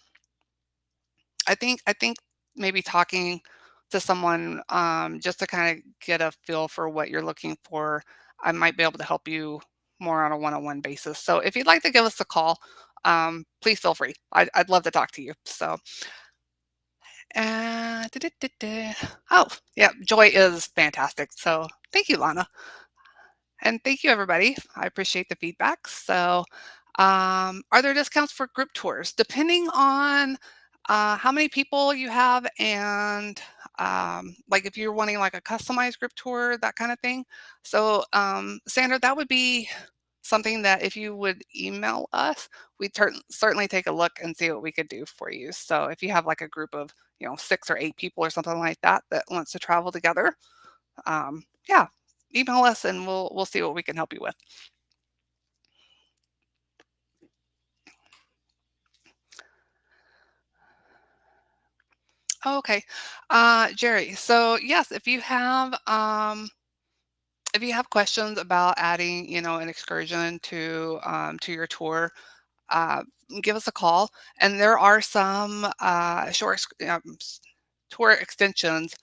I think maybe talking to someone, just to kinda get a feel for what you're looking for, I might be able to help you more on a one-on-one basis. So if you'd like to give us a call, please feel free. I'd love to talk to you. So, oh, yeah, joy is fantastic. So thank you, Lana. And thank you, everybody. I appreciate the feedback. So, are there discounts for group tours? Depending on how many people you have, and like if you're wanting like a customized group tour, that kind of thing. So, Sandra, that would be something that if you would email us, we'd certainly take a look and see what we could do for you. So, if you have like a group of 6 or 8 people or something like that that wants to travel together, yeah, email us and we'll see what we can help you with. Oh, okay. Jerry, so yes, if you have questions about adding, an excursion to your tour, uh, give us a call. And there are some tour extensions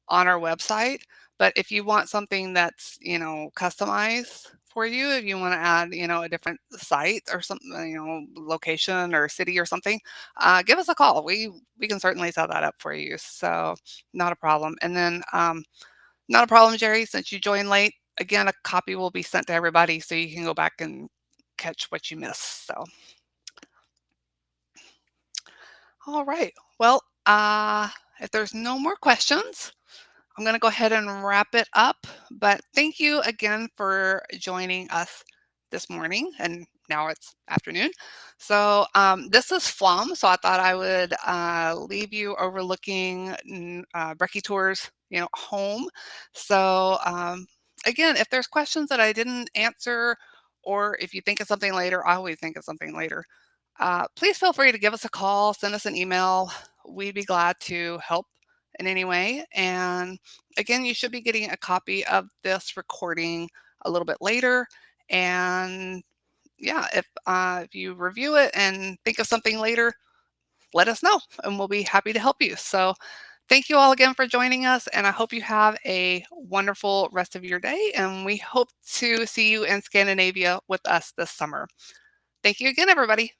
on our website. But if you want something that's, customized for you, if you want to add, a different site or something, location or city or something, give us a call. We can certainly set that up for you. So not a problem. And then not a problem, Jerry, since you joined late. Again, a copy will be sent to everybody so you can go back and catch what you missed. So, all right. Well, if there's no more questions, I'm going to go ahead and wrap it up. But thank you again for joining us this morning, and now it's afternoon. So this is Flum. So I thought I would leave you overlooking Brekke Tours, home. So again, if there's questions that I didn't answer, or if you think of something later, I always think of something later. Please feel free to give us a call, send us an email. We'd be glad to help in any way. And again, you should be getting a copy of this recording a little bit later. And yeah, if you review it and think of something later, let us know and we'll be happy to help you. So thank you all again for joining us, and I hope you have a wonderful rest of your day. And we hope to see you in Scandinavia with us this summer. Thank you again, everybody.